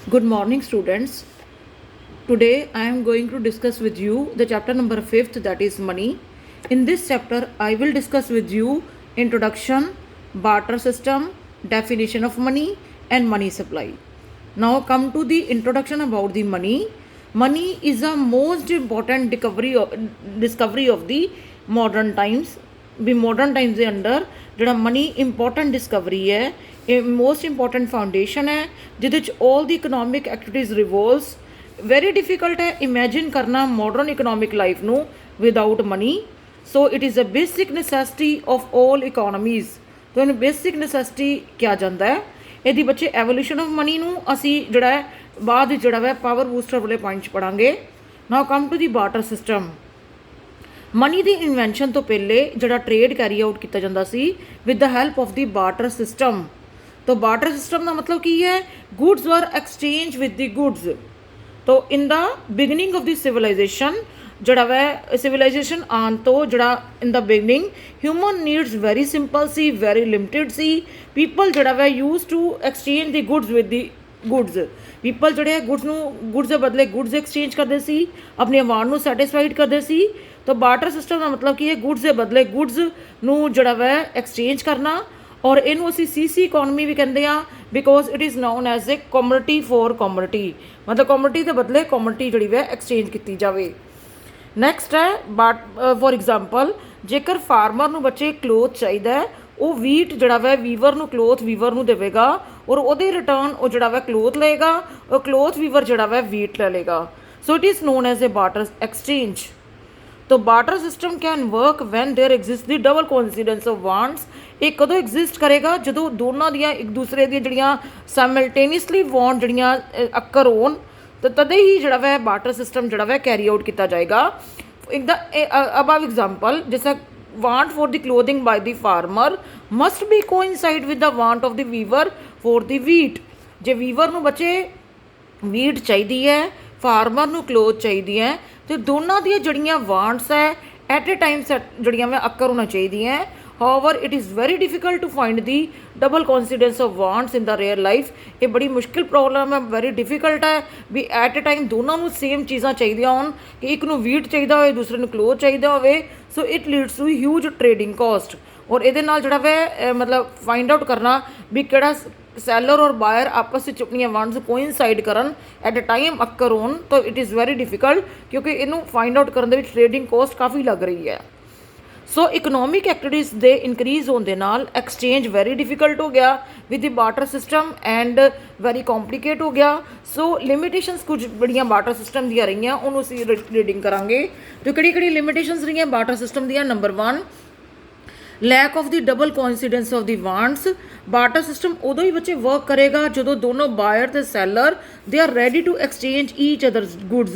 Good morning, students. Today I am going to discuss with you the chapter number 5th, that is money. In this chapter, I will discuss with you introduction, barter system, definition of money, and money supply. Now, come to the introduction about the money. Money is the most important discovery of the modern times. ਵੀ modern times ਦੇ under ਜਿਹੜਾ money important discovery ਹੈ, ਇਹ most important foundation ਹੈ ਜਿਹਦੇ ਚ all the economic activities revolves. Very difficult ਹੈ imagine ਕਰਨਾ ਮੋਡਰਨ ਇਕਨੋਮਿਕ ਲਾਈਫ ਨੂੰ without money. So it is a basic necessity of all economies. ਤਾਂ ਇਹਨੂੰ ਬੇਸਿਕ ਨੈਸੈਸਿਟੀ ਕਿਹਾ ਜਾਂਦਾ ਹੈ। ਇਹਦੀ ਬੱਚੇ ਐਵੋਲੂਸ਼ਨ ਆਫ ਮਨੀ ਨੂੰ ਅਸੀਂ ਜਿਹੜਾ ਹੈ ਬਾਅਦ ਵਿੱਚ ਜਿਹੜਾ ਵਾ ਪਾਵਰ ਬੂਸਟਰ ਵਾਲੇ ਪੁਆਇੰਟ 'ਚ ਪੜਾਂਗੇ। Now come to the barter system. Money ਦੀ ਇਨਵੈਂਸ਼ਨ ਤੋਂ ਪਹਿਲੇ ਜਿਹੜਾ ਟ੍ਰੇਡ ਕੈਰੀ ਆਊਟ ਕੀਤਾ ਜਾਂਦਾ ਸੀ with the help of the barter system. ਤਾਂ ਬਾਰਟਰ ਸਿਸਟਮ ਦਾ ਮਤਲਬ ਕੀ ਹੈ? ਗੁੱਡਸ ਵਰ ਐਕਸਚੇਂਜ ਵਿਦ ਦੀ ਗੁੱਡਸ। ਤਾਂ in the beginning of the civilization ਜਿਹੜਾ ਵੈ ਸਿਵਲਾਈਜੇਸ਼ਨ ਆਉਣ ਤੋਂ ਜਿਹੜਾ in the beginning human needs very simple ਸੀ, ਵੈਰੀ ਲਿਮਿਟਿਡ ਸੀ। ਪੀਪਲ ਜਿਹੜਾ ਵੈ use to exchange the goods with the goods. People ਜਿਹੜੇ ਗੁੱਡਸ ਦੇ ਬਦਲੇ ਗੁੱਡਸ ਐਕਸਚੇਂਜ ਕਰਦੇ ਸੀ, ਆਪਣੀ ਵਾਂਟ ਨੂੰ ਸੈਟਿਸਫਾਈਡ ਕਰਦੇ ਸੀ। ਤਾਂ ਬਾਰਟਰ ਸਿਸਟਮ ਦਾ ਮਤਲਬ ਕੀ ਹੈ? ਗੁੱਡਸ ਦੇ ਬਦਲੇ ਗੁੱਡਸ ਨੂੰ ਜਿਹੜਾ ਵੈ ਐਕਸਚੇਂਜ ਕਰਨਾ। ਔਰ ਇਹਨੂੰ ਅਸੀਂ ਸੀ ਇਕੋਨਮੀ ਵੀ ਕਹਿੰਦੇ ਆ because it is known as a commodity for commodity. ਮਤਲਬ ਕਮੋਡਿਟੀ ਦੇ ਬਦਲੇ ਕਮੋਡਿਟੀ ਜਿਹੜੀ ਵੈ ਐਕਸਚੇਂਜ ਕੀਤੀ ਜਾਵੇ। ਨੈਕਸਟ ਹੈ ਫੋਰ ਐਗਜ਼ਾਮਪਲ, ਜੇਕਰ ਫਾਰਮਰ ਨੂੰ ਬੱਚੇ ਕਲੋਥ ਚਾਹੀਦਾ ਹੈ, ਉਹ ਵੀਟ ਜਿਹੜਾ ਵੈ ਵੀਵਰ ਨੂੰ ਕਲੋਥ ਵੀਵਰ ਨੂੰ ਦੇਵੇਗਾ ਔਰ ਉਹਦੇ ਰਿਟਰਨ ਉਹ ਜਿਹੜਾ ਵੈ ਕਲੋਥ ਲਏਗਾ ਔਰ ਕਲੋਥ ਵੀਵਰ ਜਿਹੜਾ ਵੈ ਵੀਟ ਲੈ ਲਏਗਾ। So it is known as a barter exchange. तो barter system can work when there exist the double coincidence of wants. ये कदों एग्जिस्ट करेगा जो दोनों दियाँ एक दूसरे दी जड़ियाँ साइमल्टेनियसली वांट जड़ियाँ अक्कर होन, तो तदे ही जड़ा वह बार्टर सिस्टम जड़ा वह कैरी आउट किया जाएगा। एक द अबव एग्जाम्पल जैसा want for the clothing by the farmer must be coincide with the want of the weaver for the wheat. जे वीवर नूं बच्चे वीट चाहिदी है, फार्मर नूं क्लोथ चाहिदी है, तो दोनों दी जड़ियाँ वांट्स है एट ए टाइम जड़ियाँ मैं अक्कर होना चाहिए। However it is very difficult to find the double coincidence of wants in the real life. ये बड़ी मुश्किल प्रॉब्लम है, वेरी डिफिकल्ट है भी एट ए टाइम दोनों को सेम चीज़ां चाहिए होन कि एक नूं वीट चाहिए हो, दूसरे नूं क्लोथ चाहिए हो। So it leads to huge trading cost. और ये जड़ा वै मतलब फाइंड आउट करना भी किहड़ा सैलर और बायर आपस में अपनी वांट्स कोइंसाइड करन एट अ टाइम अक्कर होन, तो इट इज़ वेरी डिफिकल्ट क्योंकि इनू फाइंड आउट करने में ट्रेडिंग कॉस्ट काफ़ी लग रही है। सो इकनॉमिक एक्टिविटीज़ दे इनक्रीज होने दे नाल एक्सचेंज वेरी डिफिकल्ट हो गया with the barter system and very complicate हो गया। सो लिमिटेशंस कुछ बड़ियाँ बार्टर सिस्टम दियाँ रही हैं, उन्होंने असीं रीडिंग करांगे। तो किहड़ी लिमिटेशंस रही बार्टर सिस्टम दियाँ? Number 1, lack of the double coincidence of the wants. Barter system उदों ही बच्चे वर्क करेगा जो दोनों बायर ते seller they are ready to exchange each other's goods.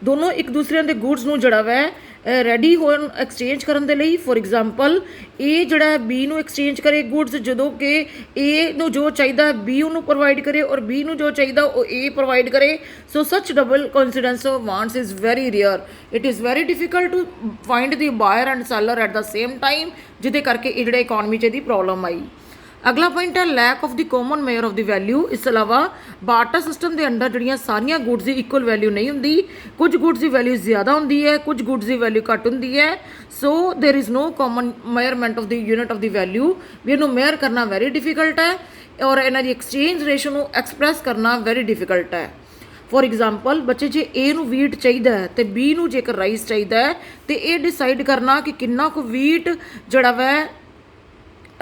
दोनों एक दूसरे के गुड्स नूं जड़ा वै रेडी हो एक्सचेंज करने के लिए। फॉर एग्जाम्पल ए जड़ा बी नूं एक्सचेंज करे गुड्स, जो कि ए नूं जो चाहिए बी उन्होंने प्रोवाइड करे और बी नूं जो चाहिए वो ए प्रोवाइड करे। So such double coincidence of wants is very rare. It is very difficult to find the buyer and seller at the same time, जिहदे करके ये जिहड़ा इकॉनमी च इहदी प्रॉब्लम आई। अगला पॉइंट है lack of the common measure of the value. इस अलावा barter system के अंडर जड़ियाँ सारिया गुड्स की इक्वल वैल्यू नहीं होंगी। कुछ गुड्स की वैल्यू ज़्यादा होंगी है, कुछ गुड्स की वैल्यू घट होंगी है। So there is no common measurement of the unit of the value. भी इन्हू मेयर करना वेरी डिफिकल्ट है और इन्हों की एक्सचेंज रेशो को एक्सप्रैस करना वेरी डिफिकल्ट है। फॉर एग्जाम्पल बच्चे जे ए नू वीट चाहिए है तो बी नू जेकर राइस चाहिए है, तो ये डिसाइड करना कि कितना को वीट जड़ा वै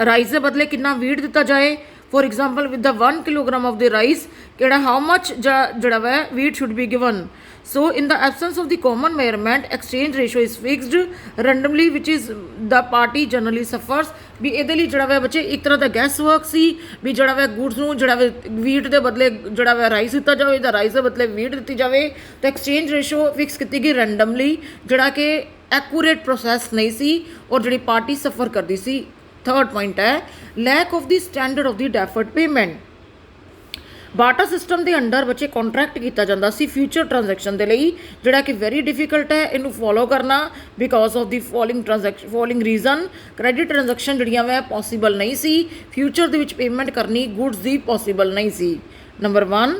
राइस के बदले कितना वीट दिता जाए। For example with the 1 kilogram of the rice कि हाउ मच जड़ा वै wheat should be given. So in the absence of the common measurement exchange ratio is fixed randomly which is the party generally suffers. भी ये जड़ा वै बच्चे एक तरह का गैस वर्क सी भी जड़ा वै गुड्स नूं जड़ा वै वीट के बदले जड़ा वै राइस दिता जाए या राइस के बदले वीट दी जाए। तो एक्सचेंज रेशो फिक्स की गई रैंडमली, जड़ा कि एक्यूरेट प्रोसैस नहीं सी और जी पार्टी सफ़र करती सी। थर्ड पॉइंट है lack of the standard of the deferred payment. Barter system के अंडर बच्चे कॉन्ट्रैक्ट किया जाता सी फ्यूचर ट्रांजैक्शन के लिए, जोड़ा कि वेरी डिफिकल्ट है इनू फॉलो करना because of the following reason. Credit transaction जड़ियाँ वह पॉसीबल नहीं सी, फ्यूचर के पेमेंट करनी गुड्स की पॉसीबल नहीं सी। Number 1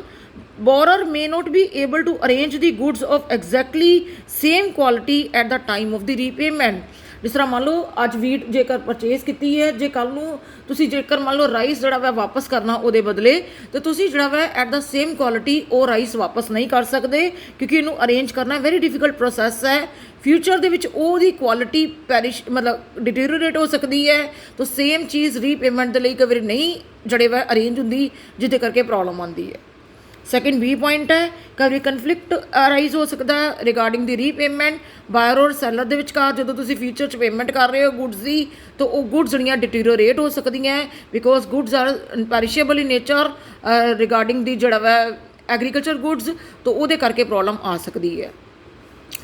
borrower may not be able to arrange the goods of exactly same quality at the time of the repayment। ਜਿਸ ਤਰ੍ਹਾਂ ਮੰਨ ਲਓ ਅੱਜ ਵੀਟ ਜੇਕਰ ਪਰਚੇਸ ਕੀਤੀ ਹੈ, ਜੇ ਕੱਲ੍ਹ ਨੂੰ ਤੁਸੀਂ ਜੇਕਰ ਮੰਨ ਲਓ ਰਾਈਸ ਜਿਹੜਾ ਵਾ ਵਾਪਸ ਕਰਨਾ ਉਹਦੇ ਬਦਲੇ, ਤਾਂ ਤੁਸੀਂ ਜਿਹੜਾ ਵਾ ਐਟ ਦਾ ਸੇਮ ਕੁਆਲਿਟੀ ਉਹ ਰਾਈਸ ਵਾਪਸ ਨਹੀਂ ਕਰ ਸਕਦੇ, ਕਿਉਂਕਿ ਇਹਨੂੰ ਅਰੇਂਜ ਕਰਨਾ ਵੈਰੀ ਡਿਫੀਕਲਟ ਪ੍ਰੋਸੈਸ ਹੈ। ਫਿਊਚਰ ਦੇ ਵਿੱਚ ਉਹਦੀ ਕੁਆਲਿਟੀ ਪੈਰਿਸ਼ ਮਤਲਬ ਡਿਟੀਰੀਓਰੇਟ ਹੋ ਸਕਦੀ ਹੈ। ਤਾਂ ਸੇਮ ਚੀਜ਼ ਰੀਪੇਮੈਂਟ ਦੇ ਲਈ ਕਈ ਵਾਰੀ ਨਹੀਂ ਜਿਹੜੇ ਵਾ ਅਰੇਂਜ ਹੁੰਦੀ, ਜਿਹਦੇ ਕਰਕੇ ਪ੍ਰੋਬਲਮ ਆਉਂਦੀ ਹੈ। ਸੈਕਿੰਡ ਬੀ ਪੁਆਇੰਟ ਹੈ, ਕਈ ਕਨਫਲਿਕਟ ਅਰਾਈਜ਼ ਹੋ ਸਕਦਾ ਹੈ ਰਿਗਾਰਡਿੰਗ ਦੀ ਰੀਪੇਮੈਂਟ। ਬਾਇਰ ਔਰ ਸੈਲਰ ਦੇ ਵਿਚਕਾਰ ਜਦੋਂ ਤੁਸੀਂ ਫਿਊਚਰ 'ਚ ਪੇਮੈਂਟ ਕਰ ਰਹੇ ਹੋ ਗੁੱਡਸ ਦੀ, ਤਾਂ ਉਹ ਗੁੱਡਸ ਜਿਹੜੀਆਂ ਡਿਟੀਰੀਓਰੇਟ ਹੋ ਸਕਦੀਆਂ, because goods are perishable in nature regarding the ਜਿਹੜਾ ਵਾ ਐਗਰੀਕਲਚਰ ਗੁੱਡਸ, ਤਾਂ ਉਹਦੇ ਕਰਕੇ ਪ੍ਰੋਬਲਮ ਆ ਸਕਦੀ ਹੈ।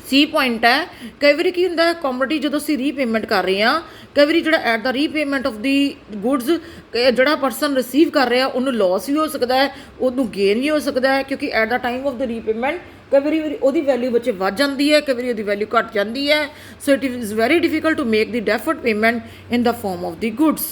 ਸੀ ਪੁਆਇੰਟ ਹੈ, ਕਈ ਵਾਰੀ ਕੀ ਹੁੰਦਾ ਕੋਮੋਡਿਟੀ ਜਦੋਂ ਅਸੀਂ ਰੀਪੇਮੈਂਟ ਕਰ ਰਹੇ ਹਾਂ, ਕਈ ਵਾਰੀ ਜਿਹੜਾ at the repayment of the goods ਜਿਹੜਾ ਪਰਸਨ ਰਿਸੀਵ ਕਰ ਰਿਹਾ ਉਹਨੂੰ ਲੋਸ ਵੀ ਹੋ ਸਕਦਾ ਹੈ, ਉਹਨੂੰ ਗੇਨ ਵੀ ਹੋ ਸਕਦਾ ਹੈ, ਕਿਉਂਕਿ at the time of the repayment ਕਈ ਵਾਰੀ ਉਹਦੀ ਵੈਲਿਊ ਵਿੱਚ ਵੱਧ ਜਾਂਦੀ ਹੈ, ਕਈ ਵਾਰੀ ਉਹਦੀ ਵੈਲਿਊ ਘੱਟ ਜਾਂਦੀ ਹੈ। So it is very difficult to make the deferred payment in the form of the goods.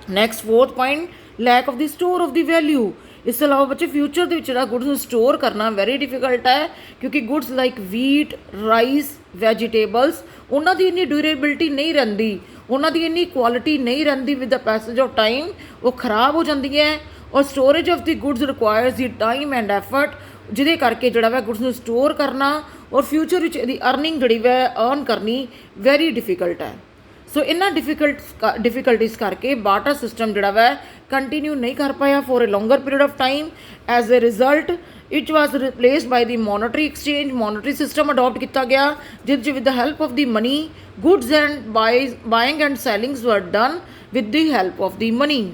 Next fourth point, lack of the store of the value. ਇਸ ਤੋਂ ਇਲਾਵਾ ਬੱਚੇ ਫਿਊਚਰ ਦੇ ਵਿੱਚ ਜਿਹੜਾ ਗੁੱਡਸ ਨੂੰ ਸਟੋਰ ਕਰਨਾ ਵੈਰੀ ਡਿਫਿਕਲਟ ਹੈ, ਕਿਉਂਕਿ goods like wheat, rice, vegetables ਉਹਨਾਂ ਦੀ ਇੰਨੀ ਡਿਊਰੇਬਿਲਿਟੀ ਨਹੀਂ ਰਹਿੰਦੀ, ਉਹਨਾਂ ਦੀ ਇੰਨੀ ਕੁਆਲਿਟੀ ਨਹੀਂ ਰਹਿੰਦੀ। With the passage of time ਉਹ ਖਰਾਬ ਹੋ ਜਾਂਦੀ ਹੈ। ਔਰ storage of the goods requires the time and effort, ਜਿਹਦੇ ਕਰਕੇ ਜਿਹੜਾ ਵਾ ਗੁੱਡਸ ਨੂੰ ਸਟੋਰ ਕਰਨਾ ਔਰ ਫਿਊਚਰ ਵਿੱਚ ਇਹਦੀ ਅਰਨਿੰਗ ਜਿਹੜੀ ਵਾ ਅਰਨ ਕਰਨੀ ਵੈਰੀ ਡਿਫਿਕਲਟ ਹੈ। ਸੋ ਇਹਨਾਂ ਡਿਫਿਕਲਟੀਜ਼ ਕਰਕੇ ਬਾਰਟਰ ਸਿਸਟਮ ਜਿਹੜਾ ਵਾ ਕੰਟੀਨਿਊ ਨਹੀਂ ਕਰ ਪਾਇਆ for a longer period of time. As a result it was replaced by the monetary exchange. Monetary system adopt ਕੀਤਾ ਗਿਆ, ਜਿਹਦੇ 'ਚ with the help of the money goods and buying and sellings were done with the help of the money.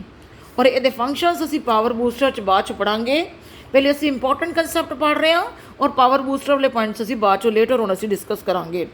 ਔਰ ਇਹਦੇ functions ਅਸੀਂ power booster 'ਚ ਬਾਅਦ 'ਚ ਪੜਾਂਗੇ। ਪਹਿਲੇ ਅਸੀਂ ਇੰਪੋਰਟੈਂਟ ਕੰਸੈਪਟ ਪੜ੍ਹ ਰਹੇ ਹਾਂ, ਔਰ ਪਾਵਰ ਬੂਸਟਰ ਵਾਲੇ ਪੁਆਇੰਟਸ ਅਸੀਂ ਬਾਅਦ 'ਚੋਂ ਲੇਟਰ ਹੁਣ ਅਸੀਂ ਡਿਸਕਸ ਕਰਾਂਗੇ।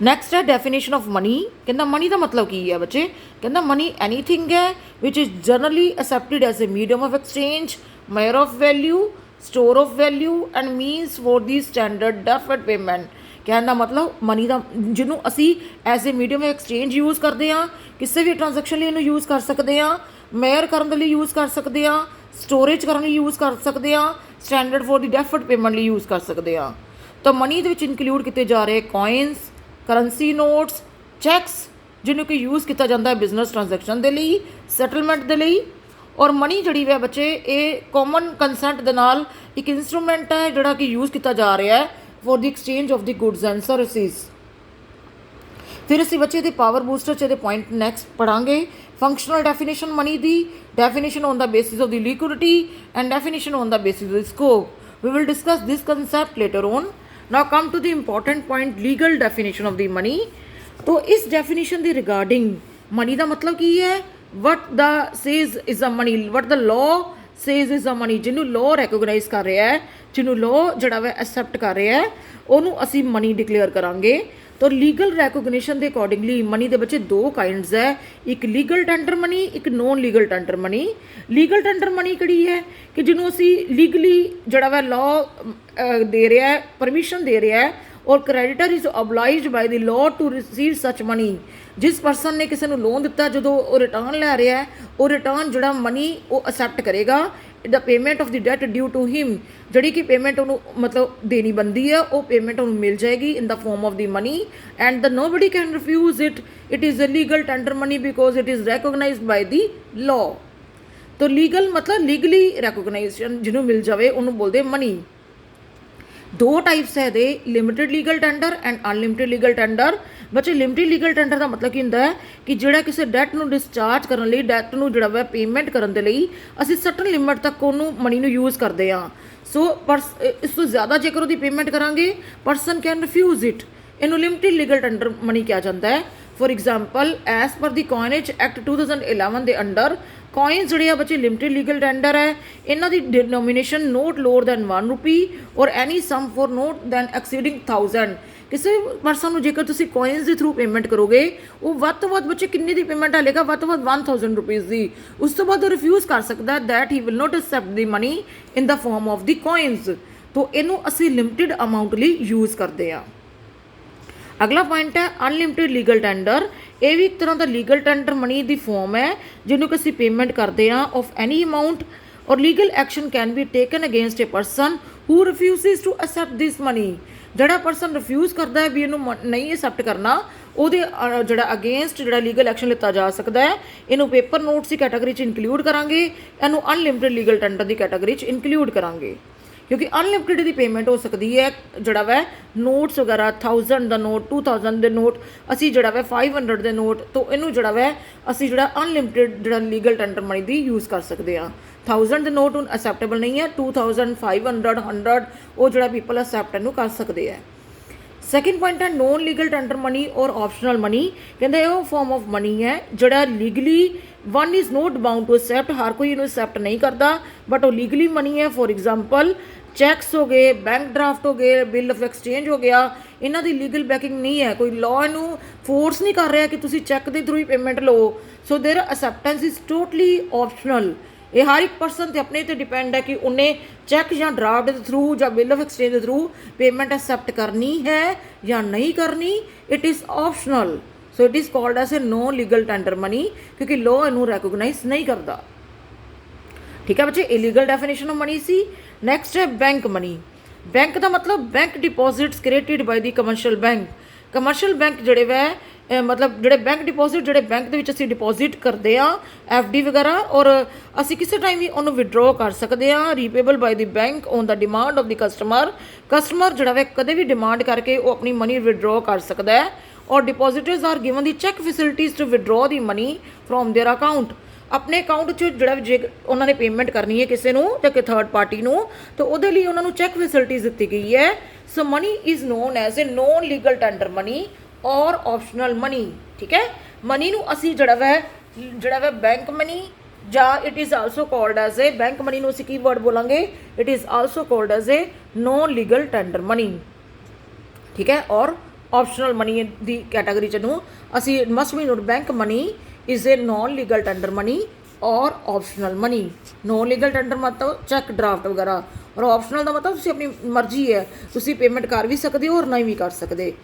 ਨੈਕਸਟ ਹੈ ਡੈਫੀਨੇਸ਼ਨ ਆਫ ਮਨੀ। ਕਹਿੰਦਾ ਮਨੀ ਦਾ ਮਤਲਬ ਕੀ ਹੈ ਬੱਚੇ? ਕਹਿੰਦਾ ਮਨੀ ਐਨੀਥਿੰਗ ਹੈ which is generally accepted as a medium of exchange, measure of value, store of value and means for the standard deferred payment. ਕਹਿਣ ਦਾ ਮਤਲਬ ਮਨੀ ਦਾ ਜਿਹਨੂੰ ਅਸੀਂ as a medium of exchange use ਕਰਦੇ ਹਾਂ, ਕਿਸੇ ਵੀ ਟ੍ਰਾਂਜੈਕਸ਼ਨ ਲਈ ਇਹਨੂੰ ਯੂਜ਼ ਕਰ ਸਕਦੇ ਹਾਂ, ਮੇਅਰ ਕਰਨ ਦੇ ਲਈ ਯੂਜ਼ ਕਰ ਸਕਦੇ ਹਾਂ, ਸਟੋਰੇਜ ਕਰਨ ਲਈ ਯੂਜ਼ ਕਰ ਸਕਦੇ ਹਾਂ, ਸਟੈਂਡਰਡ ਫੋਰ ਦੀ ਡੈਫਰਡ ਪੇਮੈਂਟ ਲਈ ਯੂਜ਼ ਕਰ ਸਕਦੇ ਹਾਂ। ਤਾਂ ਮਨੀ ਦੇ ਵਿੱਚ ਇਨਕਲੂਡ ਕੀਤੇ ਜਾ ਰਹੇ ਕੋਇਨਸ, ਕਰੰਸੀ ਨੋਟਸ, ਚੈਕਸ, ਜਿਹਨੂੰ ਕਿ ਯੂਜ਼ ਕੀਤਾ ਜਾਂਦਾ ਹੈ ਬਿਜ਼ਨਸ ਟ੍ਰਾਂਜੈਕਸ਼ਨ ਦੇ ਲਈ, ਸੈਟਲਮੈਂਟ ਦੇ ਲਈ। ਔਰ ਮਨੀ ਜਿਹੜੀ ਹੈ ਬੱਚੇ ਇਹ ਕਾਮਨ ਕੰਸੈਂਟ ਦੇ ਨਾਲ ਇੱਕ ਇੰਸਟਰੂਮੈਂਟ ਹੈ ਜਿਹੜਾ ਕਿ ਯੂਜ਼ ਕੀਤਾ ਜਾ ਰਿਹਾ ਹੈ for the exchange of the goods and services. ਫਿਰ ਅਸੀਂ ਬੱਚੇ ਦੇ ਪਾਵਰ ਬੂਸਟਰ 'ਚ ਇਹਦੇ ਪੁਆਇੰਟ ਨੈਕਸਟ ਪੜਾਂਗੇ। ਫੰਕਸ਼ਨਲ ਡੈਫੀਨੇਸ਼ਨ ਮਨੀ ਦੀ, definition on the basis of the liquidity and definition on the basis of the scope. We will discuss this concept later on. Now come to the important point, legal definition of the money। तो इस definition the regarding money ਦਾ ਮਤਲਬ ਕੀ ਹੈ? What the says is the money, what the law says is the money। ਜਿਹਨੂੰ law recognize ਕਰ ਰਿਹਾ ਹੈ, ਜਿਹਨੂੰ law ਜਿਹੜਾ ਵਾ accept ਕਰ ਰਿਹਾ ਹੈ, ਉਹਨੂੰ ਅਸੀਂ money declare ਕਰਾਂਗੇ। तो लीगल recognition ਦੇ accordingly money ਦੇ ਬੱਚੇ ਦੋ kinds ਹੈ, ਇੱਕ legal tender money, ਇੱਕ non legal tender money। legal tender money ਕਿਹੜੀ ਹੈ ਕਿ ਜਿਹਨੂੰ ਅਸੀਂ ਲੀਗਲੀ ਜਿਹੜਾ ਵਾ law ਦੇ ਰਿਹਾ ਹੈ, ਪਰਮਿਸ਼ਨ ਦੇ ਰਿਹਾ ਹੈ, ਔਰ ਕ੍ਰੈਡੀਟਰ is ਓਬਲਾਈਜ਼ਡ by the law to receive ਸੱਚ ਮਨੀ। ਜਿਸ ਪਰਸਨ ਨੇ ਕਿਸੇ ਨੂੰ ਲੋਨ ਦਿੱਤਾ, ਜਦੋਂ ਉਹ ਰਿਟਰਨ ਲੈ ਰਿਹਾ ਹੈ, ਉਹ ਰਿਟਰਨ ਜਿਹੜਾ ਮਨੀ ਉਹ ਅਸੈਪਟ ਕਰੇਗਾ the payment of the debt due to him. ਜਿਹੜੀ ਕਿ ਪੇਮੈਂਟ ਉਹਨੂੰ ਮਤਲਬ ਦੇਣੀ ਬਣਦੀ ਹੈ, ਉਹ ਪੇਮੈਂਟ ਉਹਨੂੰ ਮਿਲ ਜਾਏਗੀ in the form of the money and the nobody can refuse it. It is a legal tender money because it is recognized by the law. तो लीगल मतलब लीगली रैकोगनाइजेशन ਜਿਹਨੂੰ ਮਿਲ ਜਾਵੇ ਉਹਨੂੰ ਬੋਲਦੇ ਮਨੀ। ਦੋ ਟਾਈਪਸ ਹੈ ਇਹਦੇ, limited legal tender and unlimited legal tender. ਬੱਚੇ ਲਿਮਿਟਿਡ ਲੀਗਲ ਟੈਂਡਰ ਦਾ ਮਤਲਬ ਕੀ ਹੁੰਦਾ ਹੈ ਕਿ ਜਿਹੜਾ ਕਿਸੇ ਡੈਟ ਨੂੰ ਡਿਸਚਾਰਜ ਕਰਨ ਲਈ, ਡੈਟ ਨੂੰ ਜਿਹੜਾ ਵਾ ਪੇਮੈਂਟ ਕਰਨ ਦੇ ਲਈ ਅਸੀਂ ਸਰਟਨ ਲਿਮਿਟ ਤੱਕ ਉਹਨੂੰ ਮਨੀ ਨੂੰ ਯੂਜ਼ ਕਰਦੇ ਹਾਂ। ਸੋ ਇਸ ਤੋਂ ਜ਼ਿਆਦਾ ਜੇਕਰ ਉਹਦੀ ਪੇਮੈਂਟ ਕਰਾਂਗੇ, ਪਰਸਨ ਕੈਨ ਰਿਫਿਊਜ਼ ਇਟ। ਇਹਨੂੰ ਲਿਮਿਟਿਡ ਲੀਗਲ ਟੈਂਡਰ ਮਨੀ ਕਿਹਾ ਜਾਂਦਾ ਹੈ। For example as per the ਕੋਇਨੇਜ act 2011 ਦੇ ਅੰਡਰ ਕੋਇਨਸ ਜਿਹੜੇ ਆ ਬੱਚੇ ਲਿਮਿਟਿਡ ਲੀਗਲ ਟੈਂਡਰ ਹੈ। ਇਹਨਾਂ ਦੀ ਡਿਨੋਮੀਨੇਸ਼ਨ ਨੋਟ ਲੋਅਰ ਦੈਨ 1 ਰੁਪੀ ਔਰ ਐਨੀ ਸਮ ਫॉर ਨੋਟ ਦੈਨ ਐਕਸੀਡਿੰਗ 1000। ਕਿਸੇ ਪਰਸਨ ਨੂੰ ਜੇਕਰ ਤੁਸੀਂ ਕੋਇਨਸ ਦੇ ਥਰੂ ਪੇਮੈਂਟ ਕਰੋਗੇ, ਉਹ ਵੱਧ ਤੋਂ ਵੱਧ ਬੱਚੇ ਕਿੰਨੇ ਦੀ ਪੇਮੈਂਟ ਹਾਲੇਗਾ? ਵੱਧ ਤੋਂ ਵੱਧ 1000 ਰੁਪੀਜ਼ ਦੀ। ਉਸ ਤੋਂ ਬਾਅਦ ਉਹ ਰਿਫਿਊਜ਼ ਕਰ ਸਕਦਾ that he will not accept the money in the form of the coins. ਤੋਂ ਇਹਨੂੰ ਅਸੀਂ ਲਿਮਿਟਿਡ ਅਮਾਊਂਟ ਲਈ ਯੂਜ਼ ਕਰਦੇ ਹਾਂ। ਅਗਲਾ ਪੁਆਇੰਟ ਹੈ ਅਨਲਿਮਿਟਿਡ ਲੀਗਲ ਟੈਂਡਰ। ਇਹ ਵੀ ਇੱਕ ਤਰ੍ਹਾਂ ਦਾ ਲੀਗਲ ਟੈਂਡਰ ਮਨੀ ਦੀ ਫॉर्म ਹੈ, ਜਿਹਨੂੰ ਕਿ ਅਸੀਂ ਪੇਮੈਂਟ ਕਰਦੇ ਹਾਂ ਆਫ ਐਨੀ ਅਮਾਊਂਟ और legal action can be taken against a person who refuses to accept this money. ਜਿਹੜਾ ਪਰਸਨ ਰਿਫਿਊਜ਼ ਕਰਦਾ ਹੈ ਵੀ ਇਹਨੂੰ ਨਹੀਂ ਐਕਸੈਪਟ ਕਰਨਾ, ਉਹਦੇ ਜਿਹੜਾ ਅਗੇਂਸਟ ਜਿਹੜਾ ਲੀਗਲ ਐਕਸ਼ਨ ਲਿੱਤਾ ਜਾ ਸਕਦਾ ਹੈ। ਇਹਨੂੰ ਪੇਪਰ ਨੋਟਸ ਦੀ ਕੈਟਾਗਰੀ 'ਚ ਇਨਕਲੂਡ ਕਰਾਂਗੇ, ਇਹਨੂੰ ਅਨਲਿਮਿਟਿਡ ਲੀਗਲ ਟੈਂਡਰ ਦੀ ਕੈਟਾਗਰੀ 'ਚ ਇਨਕਲੂਡ ਕਰਾਂਗੇ, क्योंकि अनलिमिटेड की पेमेंट हो सकती है। जड़ा वै नोट्स वगैरह 1000 का नोट 2000 के नोट असी जड़ा वै 500 के नोट, तो इनू जड़ा वै असी जड़ा अनलिमिटेड जड़ा लीगल टेंडर मनी की यूज़ कर सकते हैं। 1000 के नोट एक्सैप्टेबल नहीं है, 2000 500 100 वो जड़ा पीपल एक्सैप्ट इनू कर सकते हैं। सैकेंड पॉइंट है नॉन लीगल टेंडर मनी और ऑप्शनल मनी। कहते वो फॉर्म ऑफ मनी है जड़ा legally one is not bound to accept, हर कोई इनू एक्सैप्ट नहीं करता, बट वो लीगली मनी है। फॉर एग्जाम्पल चैक्स हो गए, बैंक ड्राफ्ट हो गए, बिल ऑफ एक्सचेंज हो गया, इन्हों की लीगल बैकिंग नहीं है, कोई लॉ इनू फोर्स नहीं कर रहा कि तुसी चैक के थ्रू ही पेमेंट लो। So their acceptance is totally optional. ये हर एक परसन ते अपने ते डिपेंड है कि उन्हें चैक या ड्राफ्ट के थ्रू या बिल ऑफ एक्सचेंज के थ्रू पेमेंट एक्सैप्ट करनी है या नहीं करनी। It is optional, so it is called as a no legal tender money, क्योंकि लॉ इनू रैकोगनाइज नहीं करता। ठीक है बच्चे, इलीगल डेफिनेशन ऑफ मनी सी। नैक्सट है बैंक मनी। बैंक का मतलब bank deposits created by the commercial bank. Commercial bank जोड़े वै मतलब जोड़े बैंक डिपॉजिट जोड़े बैंक के असी डिपॉजिट करते हैं FD वगैरह, और असी किसी टाइम भी उन्होंने विड्रॉ कर सकते हैं। Repayable by the bank on the demand of the customer. Customer जोड़ा वै कदे भी डिमांड करके वो अपनी मनी विड्रॉ कर सकता है। और depositors are given the cheque facilities to withdraw the money from their account. अपने अकाउंट च जोड़ा जे उन्होंने पेमेंट करनी है किसी को या कि थर्ड पार्टी को, तो वो उन्होंने चैक फैसिलिटीज़ दी गई है। So money is known as a non legal tender money और ऑप्शनल मनी। ठीक है, मनी नू असी जोड़ा वै बैंक मनी या it is also called as a bank money नू असी की वर्ड बोलांगे, it is also called as a non legal tender money. ठीक है, और ऑप्शनल मनी की कैटेगरी च नू असी must be note bank money is a non legal tender money और optional money. Non legal tender मतलब चैक ड्राफ्ट वगैरह, और ऑप्शनल का मतलब अपनी मर्जी है, तुसी पेमेंट कर भी सकते हो और नहीं भी कर सकते।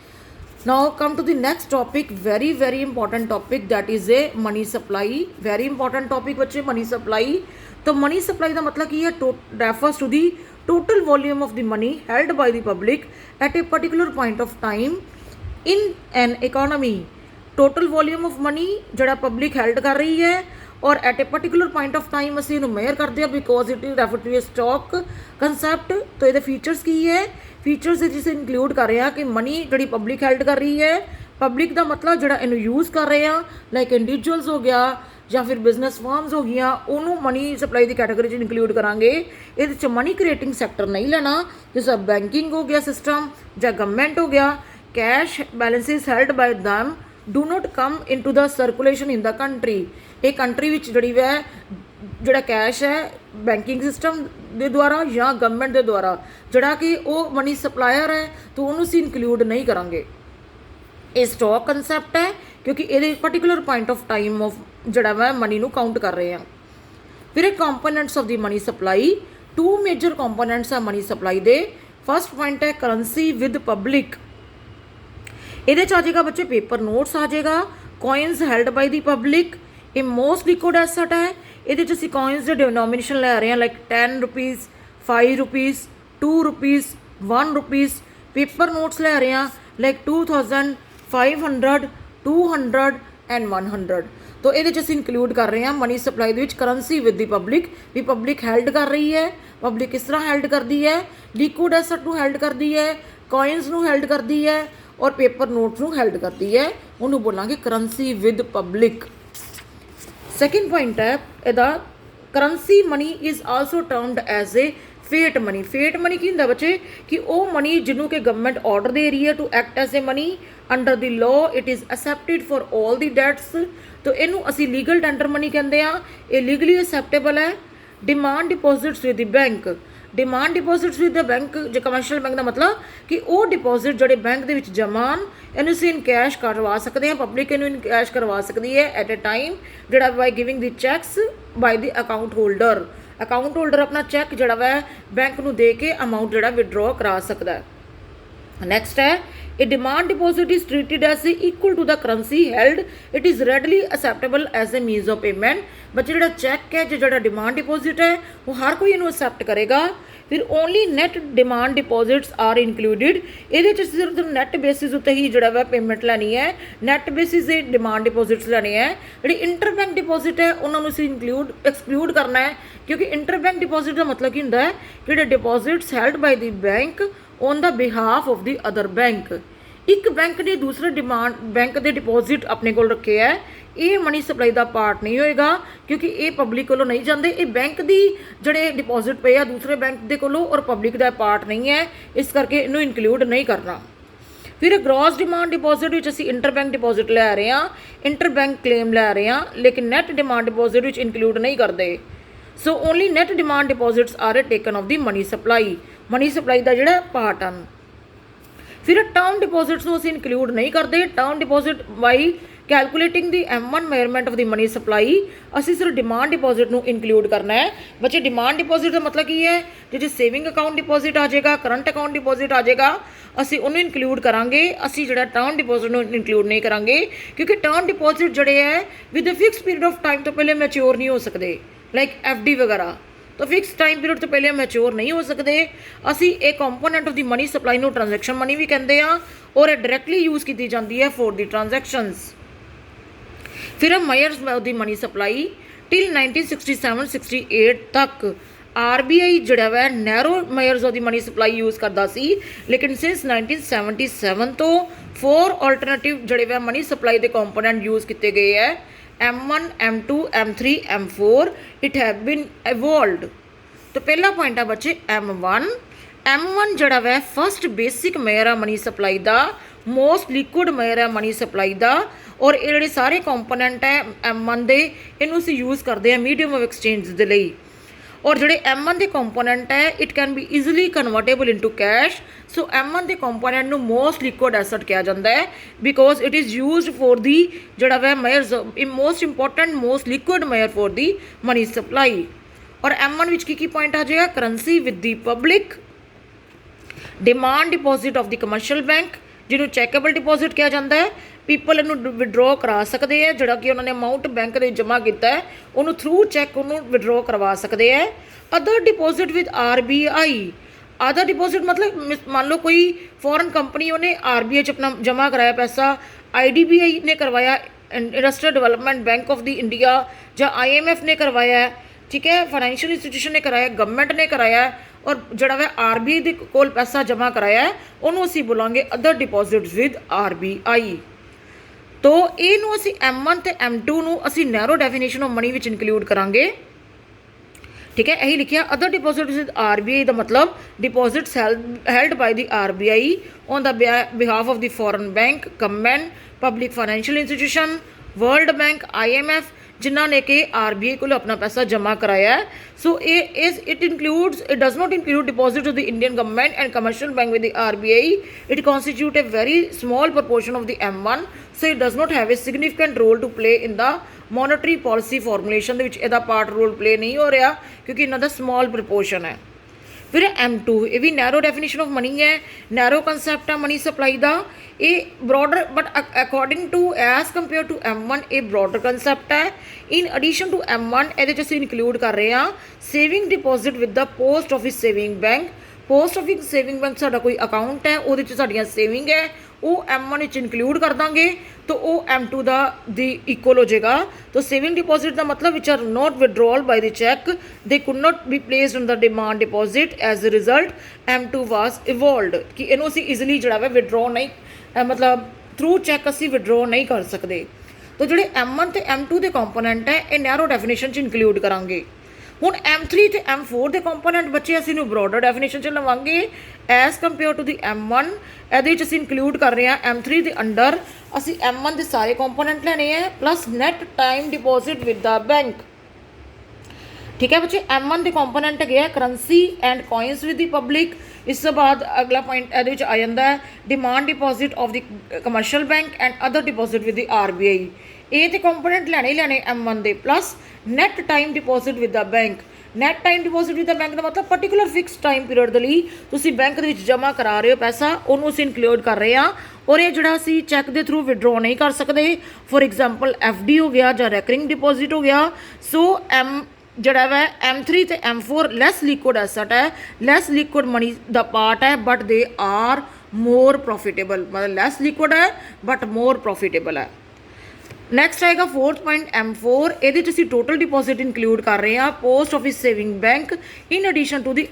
Now come to the next topic, very very important topic, that is a money supply. Very important topic बच्चे, मनी सप्लाई। तो मनी सप्लाई का मतलब की है refers to the total volume of the money held by the public at a particular point of time in an economy. Total volume of money जड़ा public held कर रही है और at a particular point of time असी इन्हू measure करते हैं, because it is refer to a stock concept. तो ये फीचर्स की है, फीचर्स जिसे इंक्लूड कर रहे हैं कि मनी जी पब्लिक हैल्ड कर रही है। पब्लिक का मतलब जड़ा इनू यूज़ कर रहे हैं, लाइक इंडिविजुअल्स हो गया या फिर बिजनेस फर्म्स हो गई, उन्होंने मनी सप्लाई की कैटेगरी इंक्लूड करांगे। ये मनी क्रिएटिंग सैक्टर नहीं लेना, जैसा बैंकिंग हो गया सिस्टम या गवर्नमेंट हो गया। Cash balances held by them do not come into the circulation in the country. ये कंट्री विच जड़ी वै जड़ा कैश है बैंकिंग सिस्टम के द्वारा या गवर्नमेंट के द्वारा जड़ा कि वो मनी सप्लायर है, तो उन्होंने इंक्लूड नहीं करांगे। ये स्टॉक कंसैप्ट है क्योंकि ये particular point of time of जड़ा वै मनी नू काउंट कर रहे हैं। फिर एक components of the money supply, two major components है मनी सप्लाई दे। फर्स्ट पॉइंट है करंसी विद पब्लिक। ये आ जाएगा बच्चे पेपर नोट्स आ जाएगा, coins held by the public. ये मोस्ट लिक्विड एसेट है। ये असी कॉइनस के डिनोमिनेशन लै रहे हैं, like 10 rupees 5 rupees 2 rupees 1 rupees. Paper notes लै रहे हैं लाइक 2000 500 200 एंड 100। तो ये असी इंक्लूड कर रहे हैं मनी सप्लाई के करंसी विद द पब्लिक, भी पब्लिक हैल्ड कर रही है। पब्लिक किस तरह हैल्ड करती है, लिक्विड एसेट नू हैल्ड करती है, कॉइनस नू हैल्ड करती है और पेपर नोट्स नू हैल्ड करती है, उन्होंने बोलांगे currency with public. Second point है इहदा, currency money is also termed as a fiat money. Fiat money की होंदा बच्चे कि वह मनी जिन्हों के गवर्नमेंट ऑर्डर दे रही है to act as a money under the law, it is accepted for all the debts. तो इनू असी लीगल टेंडर मनी कहते हैं, ये लीगली एक्सैप्टेबल है। Demand deposits with the bank, demand deposits with the bank जो कमर्शियल बैंक का मतलब कि वो डिपॉजिट जोड़े बैंक के जमान इनू असी इन कैश करवा सकते हैं, पब्लिक इनू इन कैश करवा सकती है एट ए टाइम जोड़ा by giving the checks by the account holder. Account holder अपना चैक जोड़ा वै बैंक नू दे के अमाउंट जोड़ा विड्रॉ करा सकता है। नेक्स्ट है a demand deposit is treated as equal to the currency held it is readily acceptable as a means of payment. बच्चे जो चैक है जो डिमांड डिपॉजिट है वो हर कोई इनू एक्सैप्ट करेगा। फिर only net demand deposits are included, ये सिर्फ नैट बेसिस उत्ते ही जो वा पेमेंट लैनी है, नैट बेसिस से डिमांड डिपॉजिट्स लैनी है। जी इंटरबैंक डिपॉजिट है उन्होंने असीं एक्सक्लूड करना है, क्योंकि इंटरबैंक डिपॉजिट का मतलब की होंदा है कि deposits held by the bank on the behalf of the other bank. एक बैंक ने दूसरे डिमांड बैंक के डिपॉजिट अपने को रखे है, ये मनी सप्लाई का पार्ट नहीं होएगा, क्योंकि ये पब्लिक को नहीं जाते, ये बैंक की जड़े डिपॉजिट पे आ दूसरे बैंक के कोलों और पब्लिक का पार्ट नहीं है, इस करके इनू इंक्लूड नहीं करना। फिर ग्रॉस डिमांड डिपॉजिट असीं इंटरबैंक डिपॉजिट लै रहे हैं, इंटरबैंक क्लेम लै रहे हैं, लेकिन नैट डिमांड डिपॉजिट इंक्लूड नहीं करते। So only net demand deposits are taken of the money supply का जोड़ा पार्ट हैं। फिर टर्म डिपॉजिट्स को असीं इंक्लूड नहीं करते। Term deposit by calculating the M1 measurement of the money supply असीं सिर्फ डिमांड डिपॉजिट को इंक्लूड करना है। बच्चे डिमांड डिपॉजिट का मतलब की है जो सेविंग अकाउंट डिपॉजिट आ जाएगा, करंट अकाउंट डिपॉजिट आ जाएगा, असीं उन्हें इंक्लूड करांगे, असीं जो टर्म डिपॉजिट को इंक्लूड नहीं करांगे, क्योंकि टर्म डिपॉजिट जोड़े है with fix period of time तो पहले मैच्योर नहीं हो सकते, लाइक FD वगैरह तो फिक्स टाइम पीरियड तो पहले मैच्योर नहीं हो सकते। असी एक component of the money supply को ट्रांजैक्शन मनी भी कहते हैं और डायरैक्टली यूज़ की जाती है फॉर द ट्रांजैक्शनस। फिर measures of the money supply till 1967-68 तक RBI जोड़ा वा narrow measures of the money supply use करता सी, लेकिन सिंस 1977 तो 4 अल्टरनेटिव जोड़े वा मनी सप्लाई के कंपोनेंट यूज़ किए गए हैं, M1, M2, M3, M4 it have been एवॉल्वड। तो पहला पॉइंट है बच्चे M1 जड़ा वै फस्ट बेसिक मेयर है मनी सप्लाई का, मोस्ट लिक्विड मेयर है मनी सप्लाई का, और ये जोड़े सारे कंपोनेंट है M1 के इनू असीं यूज़ करते हैं मीडियम ऑफ एक्सचेंज के लिए। और जोड़े M1 के कंपोनेंट है it can be easily convertible into cash. So M1 के कंपोनेंट को मोस्ट लिक्विड एसेट कहा जाता है, because it is use for the जोड़ा वह measures most important most liquid measure for the money supply. और M1 विच की point आ जाएगा currency with the public, demand deposit of the commercial bank जिन्होंने चैकेबल डिपॉजिट कहा जाता है, पीपल इनू विड्रॉ करा सकते हैं जोड़ा कि उन्होंने अमाउंट बैंक में जमा किया है उन्होंने थ्रू चैक उन्होंने विड्रॉ करवा सकते हैं। Other deposit with RBI, other deposit मतलब मान लो कोई फॉरेन कंपनी उन्हें RBI च अपना जमा कराया पैसा, IDBI ने करवाया, industrial development bank of the India या IMF ने करवाया, ठीक है, फाइनैंशियल इंस्टीट्यूशन ने कराया, गवर्नमेंट ने कराया, और जोड़ा वह RBI के कोल पैसा जमा कराया है उन्होंने असीं बोलांगे अदर डिपॉजिट विद RBI। तो इनू असीं M1 ते M2 नू असीं narrow definition of money which include करांगे, ठीक है। यही लिखिया अदर डिपॉजिट विद RBI का मतलब deposits held by the RBI on the behalf of the foreign bank, government, public financial institution, world bank, IMF जिन्होंने कि RBI को अपना पैसा जमा कराया है। So it includes it does not include deposit of the Indian government and commercial bank with the RBI, it constitute a very small proportion of the M1, so it does not have a significant role to play in the monetary policy formulation इसका part role play नहीं हो रहा, क्योंकि इन्हों small proportion है। फिर M2 ये भी नैरो डेफिनेशन ऑफ मनी है, नैरो कंसैप्ट है मनी सप्लाई का, ये broader but according to as compare to M1 ये ब्रॉडर कंसैप्ट है। इन एडिशन टू M1 ये इंक्लूड कर रहे हैं saving deposit with the post office saving bank. Post office saving bank साडा कोई अकाउंट है वो सेविंग है वो M1 इंक्लूड कर देंगे तो वो M2 का दी इक्वल हो जाएगा। तो सेविंग डिपॉजिट का मतलब which are not withdrawal by the cheque they could not be placed on the demand deposit as a result M2 was evolved कि इनू असीं ईजिली जो विड्रॉ नहीं मतलब थ्रू चैक असी विड्रॉ नहीं कर सकते। तो जोड़े M1 ते M2 के कंपोनेंट है ये नैरो डेफिनेशन इंक्लूड करांगे। हुण M3 ते M4 के कंपोनेंट बच्चे असीं ब्रॉडर डेफिनेशन च लवांगे as compare to the M1। ये असीं इंक्लूड कर रहे हैं M3 के अंडर असीं M1 के सारे कंपोनेंट लेने हैं plus net time deposit with the bank, ठीक है बच्चे। M1 के कंपोनेंट है currency and coins with the public. इस तो बाद अगला पॉइंट ये आ जाता है demand deposit of the commercial bank and other deposit with the RBI। ये तो कंपोनेंट लेने ही लेने M1 के plus net time deposit with the bank. Net time deposit with the bank ਦਾ ਮਤਲਬ ਪਾਰਟਿਕੂਲਰ ਫਿਕਸ ਟਾਈਮ ਪੀਰੀਅਡ ਦੇ ਲਈ ਤੁਸੀਂ ਬੈਂਕ ਦੇ ਵਿੱਚ ਜਮ੍ਹਾਂ ਕਰਾ ਰਹੇ ਹੋ ਪੈਸਾ, ਉਹਨੂੰ ਅਸੀਂ ਇਨਕਲੂਡ ਕਰ ਰਹੇ ਹਾਂ। ਔਰ ਇਹ ਜਿਹੜਾ ਅਸੀਂ ਚੈੱਕ ਦੇ ਥਰੂ ਵਿਡਰੋ ਨਹੀਂ ਕਰ ਸਕਦੇ। ਫੋਰ ਐਗਜ਼ਾਮਪਲ FD ਹੋ ਗਿਆ ਜਾਂ ਰੈਕਰਿੰਗ ਡਿਪੋਜ਼ਿਟ ਹੋ ਗਿਆ। ਸੋ ਜਿਹੜਾ ਵਾ M3 ਤੇ M4 ਲੈਸ ਲਿਕੁਇਡ ਐਸਟ ਹੈ, ਲੈਸ ਲਿਕੁਇਡ ਮਨੀ ਦਾ ਪਾਰਟ ਹੈ, but they are more profitable, ਮਤਲਬ ਲੈਸ ਲਿਕੁਇਡ ਹੈ ਬਟ ਮੋਰ ਪ੍ਰੋਫਿਟੇਬਲ ਹੈ। ਨੈਕਸਟ ਆਏਗਾ 4th ਪੁਆਇੰਟ M4, ਇਹਦੇ 'ਚ ਅਸੀਂ ਟੋਟਲ ਡਿਪੋਜ਼ਿਟ ਇਨਕਲੂਡ ਕਰ ਰਹੇ ਹਾਂ post office saving bank in addition to the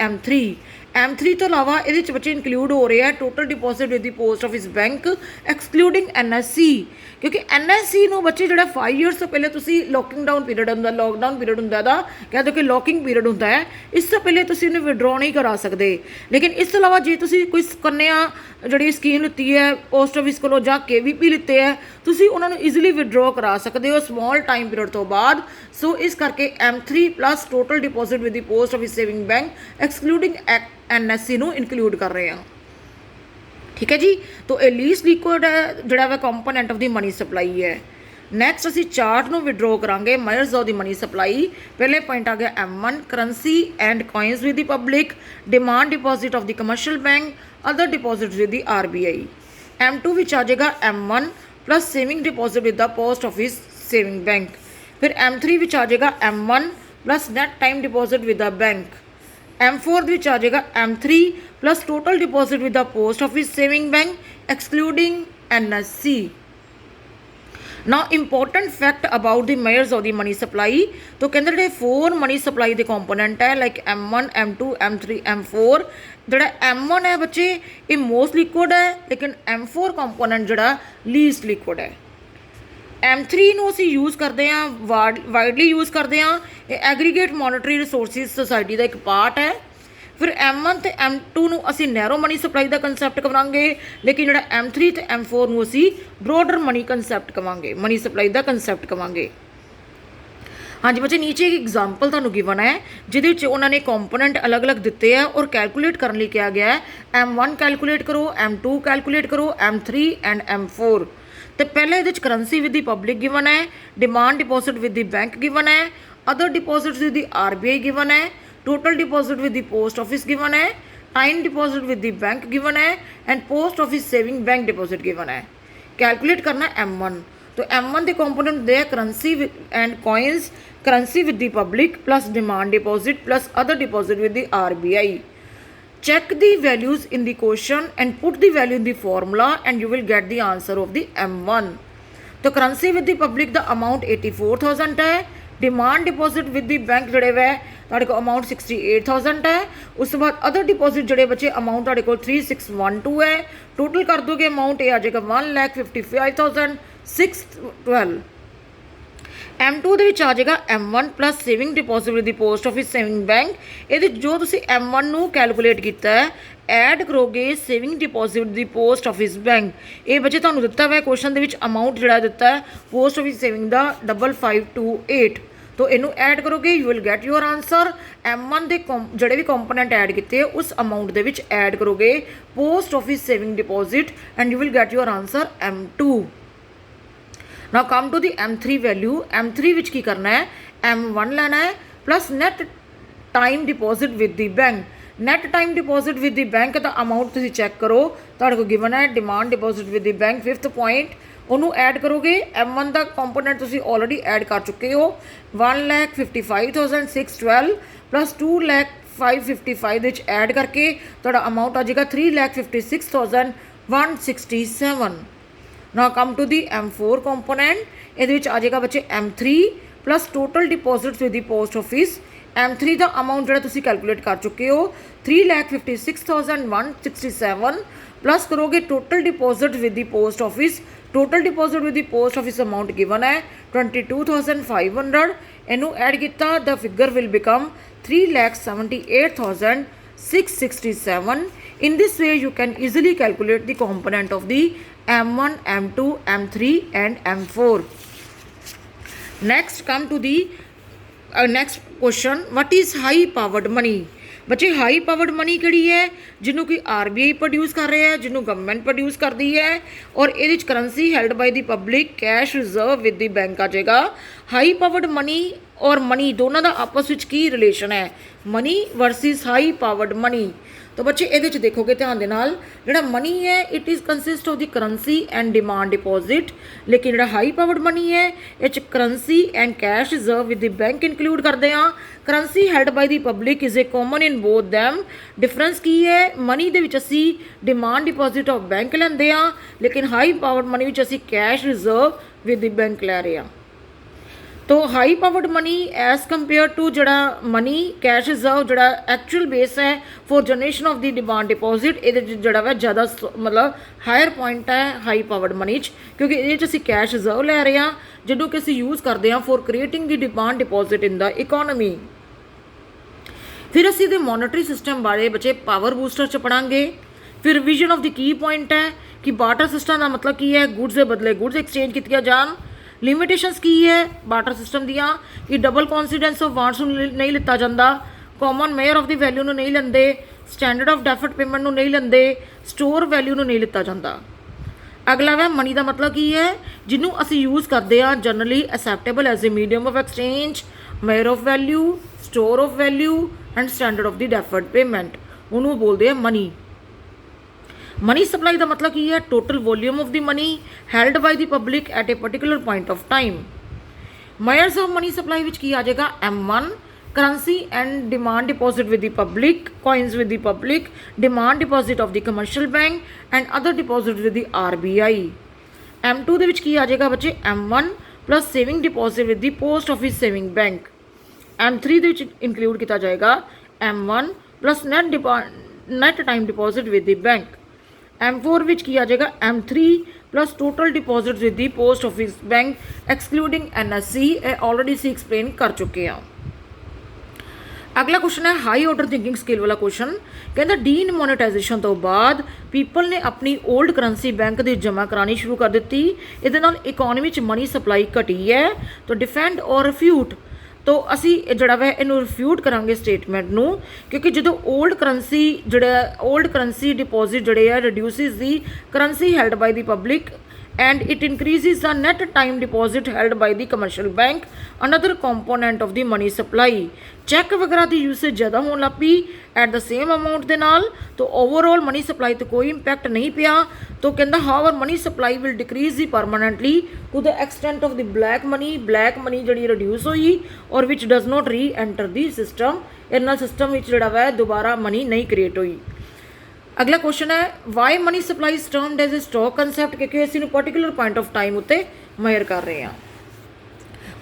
M3 ਤੋਂ ਇਲਾਵਾ ਇਹਦੇ 'ਚ ਬੱਚੇ ਇਨਕਲੂਡ ਹੋ ਰਹੇ ਆ total deposit with the post office bank excluding NSC, ਕਿਉਂਕਿ NSC ਨੂੰ ਬੱਚੇ ਜਿਹੜਾ 5 ਇਅਰਸ ਤੋਂ ਪਹਿਲੇ ਤੁਸੀਂ ਲੋਕਿੰਗ ਡਾਊਨ ਪੀਰੀਅਡ ਹੁੰਦਾ, ਲੋਕਡਾਊਨ ਪੀਰੀਅਡ ਹੁੰਦਾ ਦਾ ਕਹਿ ਦਿਓ ਕਿ ਲੋਕਿੰਗ ਪੀਰੀਅਡ ਹੁੰਦਾ ਹੈ, ਇਸ ਤੋਂ ਪਹਿਲੇ ਤੁਸੀਂ ਇਹਨੂੰ ਵਿਡਰੋ ਨਹੀਂ ਕਰਾ ਸਕਦੇ। ਲੇਕਿਨ ਇਸ ਤੋਂ ਇਲਾਵਾ ਜੇ ਤੁਸੀਂ ਕੋਈ ਸੁਕੰਨਿਆ ਜਿਹੜੀ ਸਕੀਮ ਲਿੱਤੀ ਹੈ ਪੋਸਟ ਆਫਿਸ ਕੋਲੋਂ ਜਾਂ KVP ਲਿੱਤੇ ਹੈ, ਤੁਸੀਂ ਉਹਨਾਂ ਨੂੰ ਈਜ਼ੀਲੀ ਵਿਡਰੋ ਕਰਾ ਸਕਦੇ ਹੋ ਸਮਾਲ ਟਾਈਮ ਪੀਰੀਅਡ ਤੋਂ ਬਾਅਦ। ਸੋ ਇਸ ਕਰਕੇ M3 plus total deposit with the post office saving bank excluding NSC ਨੂੰ ਇਨਕਲੂਡ ਕਰ ਰਹੇ ਹਾਂ। ਠੀਕ ਹੈ ਜੀ, ਤਾਂ ਇਹ ਲੀਸਟ ਲਿਕੁਇਡ ਜਿਹੜਾ ਵਾ component of the money supply ਹੈ। ਨੈਕਸਟ ਅਸੀਂ ਚਾਰਟ ਨੂੰ ਵਿਡਰੋ ਕਰਾਂਗੇ measures of the money supply. ਪਹਿਲੇ ਪੁਆਇੰਟ ਆ ਗਿਆ M1 currency and coins with the public, demand deposit of the commercial bank, other deposit with the RBI। M2 ਵਿੱਚ ਆ ਜਾਏਗਾ M1 plus saving deposit with the post office saving bank. ਫਿਰ M3 ਵਿੱਚ ਆ ਜਾਏਗਾ M1 plus net time deposit with the bank. M4 ਵਿੱਚ ਆ ਜਾਏਗਾ M3 plus total deposit with the post office saving bank excluding NSC. Now important fact about the measures of the money supply, तो कहते हैं 4 money supply ਦੇ component है like M1, M2, M3, M4। ਜਿਹੜਾ M1 है बच्चे ये most liquid है, लेकिन M4 component ਜਿਹੜਾ least liquid है। M3 ਨੂੰ ਅਸੀਂ ਯੂਜ਼ ਕਰਦੇ ਹਾਂ, ਵਾਈਡਲੀ ਯੂਜ਼ ਕਰਦੇ ਹਾਂ, ਇਹ ਐਗਰੀਗੇਟ ਮੋਨਟਰੀ ਰਿਸੋਰਸਿਸ ਸੁਸਾਇਟੀ ਦਾ ਇੱਕ ਪਾਰਟ ਹੈ। ਫਿਰ M1 ਤੇ M2 ਨੂੰ ਅਸੀਂ ਨੈਰੋ ਮਨੀ ਸਪਲਾਈ ਦਾ ਕੰਸੈਪਟ ਕਰਾਂਗੇ, ਲੇਕਿਨ ਜਿਹੜਾ M3 ਤੇ M4 ਨੂੰ ਅਸੀਂ ਬਰੋਡਰ ਮਨੀ ਕੰਸੈਪਟ ਕਵਾਂਗੇ, ਮਨੀ ਸਪਲਾਈ ਦਾ ਕੰਸੈਪਟ ਕਵਾਂਗੇ। ਹਾਂਜੀ ਬੱਚੇ, ਨੀਚੇ ਇੱਕ ਐਗਜ਼ਾਮਪਲ ਤੁਹਾਨੂੰ ਗਿਵਨ ਹੈ ਜਿਹਦੇ ਵਿੱਚ ਉਹਨਾਂ ਨੇ ਕੰਪੋਨੈਂਟ ਅਲੱਗ-ਅਲੱਗ ਦਿੱਤੇ ਆ ਔਰ ਕੈਲਕੂਲੇਟ ਕਰਨ ਲਈ ਕਿਹਾ ਗਿਆ ਹੈ M1 ਕੈਲਕੂਲੇਟ ਕਰੋ, M2 ਕੈਲਕੂਲੇਟ ਕਰੋ, M3 ਐਂਡ M4। तो पहले ये currency with the public given है, demand deposit with the bank given है, other deposit with the RBI given है, total deposit with the post office given है, time deposit with the bank given है and post office saving bank deposit given है। Calculate करना M1, तो M1 के component दे currency and coins, currency with the public plus demand deposit plus other deposit with the RBI। check the values in the question and put the value in the formula and you will get the answer of the M1। तो currency with the public the amount 84,000 है, demand deposit with the bank जड़े वे ताड़े को amount 68,000 है, उसके बाद other deposit जड़े बचे अमाउंट ताड़े को 3612 है। टोटल कर दोगे अमाउंट ये आ जाएगा 1,55,612। M2 ਦੇ ਵਿੱਚ ਆ ਜਾਏਗਾ M1 plus saving deposit with the post office saving bank. ਇਹਦੇ ਜੋ ਤੁਸੀਂ M1 ਨੂੰ ਕੈਲਕੂਲੇਟ ਕੀਤਾ ਹੈ ਐਡ ਕਰੋਗੇ ਸੇਵਿੰਗ ਡਿਪੋਜ਼ਿਟ ਦੀ ਪੋਸਟ ਆਫਿਸ ਬੈਂਕ। ਇਹ ਬੱਚੇ ਤੁਹਾਨੂੰ ਦਿੱਤਾ ਹੋਇਆ ਕੁਐਸਚਨ ਦੇ ਵਿੱਚ ਅਮਾਊਂਟ ਜਿਹੜਾ ਦਿੱਤਾ ਹੈ ਪੋਸਟ ਆਫਿਸ ਸੇਵਿੰਗ ਦਾ 5528। तो ਇਹਨੂੰ ਐਡ ਕਰੋਗੇ you will get your answer. M1 ਦੇ ਜਿਹੜੇ ਵੀ ਕੰਪੋਨੈਂਟ ਐਡ ਕੀਤੇ ਉਸ ਅਮਾਊਂਟ ਦੇ ਵਿੱਚ ਐਡ ਕਰੋਗੇ post office saving deposit and you will get your answer M2। Now come to the M3 value. M3 विच की करना है M1 लेना है plus net time deposit with the bank. Net time deposit with the bank का amount तुसीं check करो तुहाडे कोल गिवन है demand deposit with the bank 5th point, ਉਹਨੂੰ ਐਡ ਕਰੋਗੇ। M1 ਦਾ ਕੰਪੋਨੈਂਟ ਤੁਸੀਂ ਆਲਰੇਡੀ ਐਡ ਕਰ ਚੁੱਕੇ ਹੋ 1,55,612 ਪਲੱਸ 2,05,55 ਦੇ ਵਿੱਚ ਐਡ ਕਰਕੇ ਤੁਹਾਡਾ ਅਮਾਊਂਟ ਆ ਜਾਏਗਾ 3,56,167। ਨਾ ਕਮ ਟੂ ਦੀ M4 ਕੰਪੋਨੈਂਟ। ਇਹਦੇ ਵਿੱਚ ਆ ਜਾਏਗਾ ਬੱਚੇ M3 plus total deposits with the post office. M3 ਦਾ ਅਮਾਊਂਟ ਜਿਹੜਾ ਤੁਸੀਂ ਕੈਲਕੂਲੇਟ ਕਰ ਚੁੱਕੇ ਹੋ 3,56,167 प्लस करोगे total deposit with the post office. Total deposit with the post office amount given है 22,500। इनू ऐड किया the figure will become 3,78,667। In this way you can easily calculate the component of the M1, M2, M3 and M4। next come to the next question, what is high powered money। बच्चे high powered money किहड़ी है जिन्हों कि RBI produce कर रहा है, जिन्हों government produce करती है और ये currency held by the public cash reserve with the bank आ जाएगा। हाई पावर्ड मनी और मनी दोनों का आपस में की रिलेशन है, money versus high powered money. तो बच्चे ये देखोगे ध्यान दे नाल जिहड़ा मनी है it is consist of the currency and demand deposit, लेकिन जिहड़ा हाई पावर्ड मनी है इस currency and cash reserve with the bank include करते हैं। Currency held by the public is a common in both them. Difference की है, money दे विच असी demand deposit of bank लैंदे आ, लेकिन हाई पावर्ड मनी विच असी cash reserve with the bank लै रहे हैं। तो high powered money as compare to जड़ा मनी कैश रिजर्व जड़ा एक्चुअल बेस है for generation of the demand deposit, ये जड़ा वा ज़्यादा मतलब हायर पॉइंट है हाई पावर्ड मनी क्योंकि ये असी कैश रिजर्व लै रहे हैं जिन्हों कि असी यूज़ करते हैं for creating the demand deposit in the economy. फिर असी दे मॉनेटरी सिस्टम बारे बच्चे पावर बूस्टर च पढ़ांगे। फिर revision of the key point है कि बार्टर सिस्टम का मतलब की है, गुड्स के बदले गुड्स एक्सचेंज किया जान। लिमिटेशनस की है बार्टर सिस्टम दियाँ कि डबल कॉन्फिडेंस ऑफ वांट्स नहीं लिता जाता, common measure of the value नहीं लेंदे, स्टैंडर्ड ऑफ डेफर्ड पेमेंट नहीं लेंदे, स्टोर वैल्यू नहीं लिता जाता। अगला वह मनी का मतलब की है जिन्हों असी यूज़ करते हैं generally acceptable as a medium of exchange, measure of value, store of value and standard of the deferred payment, उन्होंने बोलते हैं मनी। मनी सप्लाई का मतलब की है total volume of the money held by the public at a particular point of time. Measures of money supply विच की आ जाएगा M1 currency and demand deposit with the public, coins with the public, demand deposit of the commercial bank and other deposit with the RBI। M2 दे विच की आ जाएगा बच्चे M1 plus saving deposit with the post office saving bank. M3 they which include किया जाएगा M1 plus net time deposit with the bank. M4 विच की आ जाएगा M3 plus total deposit with the post office bank excluding NSC, already सी explain कर चुके हैं। अगला क्वेश्चन है हाई ऑर्डर थिंकिंग स्किल वाला क्वेश्चन, कहता डी मोनेटाइजेशन तो बाद पीपल ने अपनी ओल्ड करंसी बैंक की जमा करानी शुरू कर दी, ये इकोनॉमी मनी सप्लाई घटी है। तो डिफेंड और रिफ्यूट, तो असी जड़ा वह इनू रिफ्यूट करांगे स्टेटमेंट नू, क्योंकि जो ओल्ड करंसी डिपॉजिट जड़े है reduces the currency held by the public and it increases the net time deposit held by the commercial bank, another component of the money supply. Check वगैरह की usage ज़्यादा होने लग पी एट द सेम अमाउंट के नाल, तो overall money supply तो कोई इंपैक्ट नहीं पिया। तो कहता however money supply will decrease the permanently to the extent of the black money जी रिड्यूस हुई और which does not re enter the system, इन्ना सिस्टम में जोड़ा वह दोबारा मनी नहीं क्रिएट हुई। अगला क्वेश्चन है why money supply termed as a stock concept, क्योंकि असी पर्टिकुलर पॉइंट ऑफ टाइम उत्ते मेयर कर रहे हैं।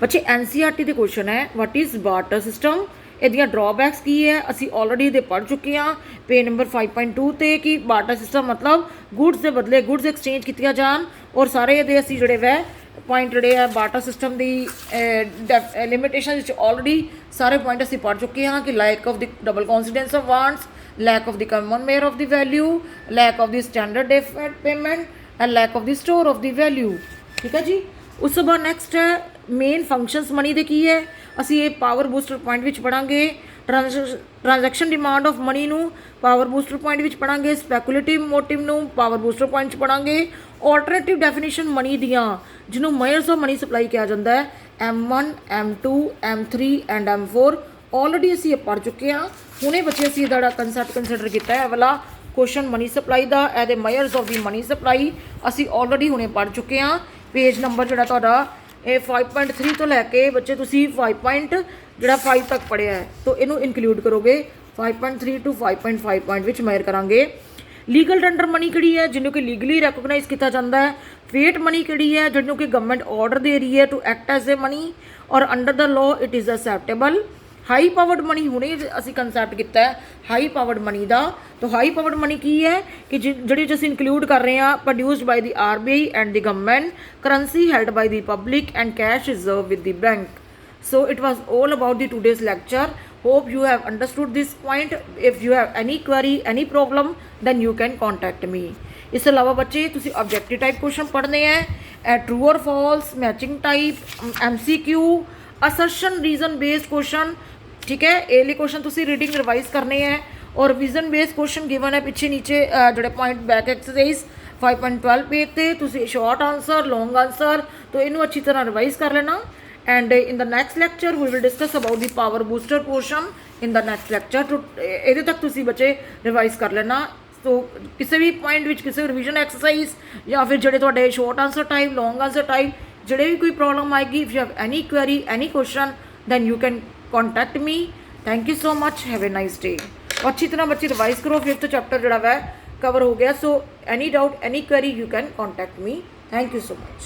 बच्चे NCERT के क्वेश्चन है वट इज़ बार्टर सिस्टम, यदियाँ ड्रॉबैक्स की है असी ऑलरेडी ये पढ़ चुके हैं पेज नंबर 5.2 ते कि बार्टर सिस्टम मतलब गुड्स के बदले गुड्स एक्सचेंज किया जान, और सारे ये असी जोड़े वह पॉइंट जोड़े है बार्टर सिस्टम की लिमिटेशन ऑलरेडी सारे पॉइंट असी पढ़ चुके हैं कि lack of the double confidence of wants, lack of the common measure of the value, lack of the standard deferred payment and lack of the store of the value. ठीक है जी। उस बाद नैक्सट है मेन फंक्शनस मनी दे की है, असी ये power booster point विच पढ़ांगे। ट्रांजैक्शन डिमांड ऑफ मनी नू पावर बूस्टर पॉइंट विच पढ़ांगे, स्पैकुलेटिव मोटिव नू पावर बूस्टर पॉइंट पढ़ांगे। ऑल्टरनेटिव डेफिनेशन मनी दियाँ जिन्हों मेयर्स ऑफ मनी सप्लाई किया जाता है M1 M2 M3 and M4 already असी ये पढ़ चुके हैं। हुणे बच्चे असी इहदा कंसैप्ट कंसिडर किया है वाला क्वेश्चन मनी सप्लाई का, एदे measures of the money supply असी ऑलरेडी हुणे पढ़ चुके हैं। पेज नंबर जोड़ा तुहाडा 5.3 तो लैके बच्चे तुसी 5 तक पढ़िया है, तो इनू इनकलूड करोगे 5.3 टू 5.5 पॉइंट विच मेयर करांगे। लीगल टेंडर मनी किहड़ी है जिन्हों कि लीगली रैकोगनाइज किया जाता है। फेट मनी किहड़ी है जिन्हों कि गवर्नमेंट ऑर्डर दे रही है to act as a money और under the law it is acceptable. High powered money हुणे असी कंसैप्ट किया है हाई पावर्ड मनी का। तो हाई पावर्ड मनी की है कि जिहड़ी असी इंक्लूड कर रहे हैं produced by the RBI and the government, currency held by the public and cash reserve with the bank. So it was all about the today's lecture. Hope you have understood this point. If you have any query any problem then you can contact me. इस अलावा बच्चे तुसी objective type question पढ़ने हैं, true और false, matching type, MCQ, assertion reason based question, ठीक है। ए वाले क्वेश्चन तुसी रीडिंग रिवाइज करने हैं और विजन बेस्ड क्वेश्चन गिवन है पिछे नीचे जोड़े पॉइंट बैक एक्सरसाइज 5.12 पेज पे तुसी शॉर्ट आंसर लॉन्ग आंसर तो इनू अच्छी तरह रिवाइज कर लेना। And in the next lecture we will discuss about the power booster portion in the next lecture. तो ये तक तुसी बच्चे रिवाइज कर लेना। तो किसी भी पॉइंट विच किसी रिविजन एक्सरसाइज या फिर जोड़े थोड़े short answer type long answer type जोड़े भी कोई प्रॉब्लम आएगी, if you have any query any question then you can contact me. Thank you so much, have a nice day. और अच्छी तरह बच्चे रिवाइज करो, 5th चैप्टर जोड़ा वै कवर हो गया। So any doubt any query you can contact me. Thank you so much.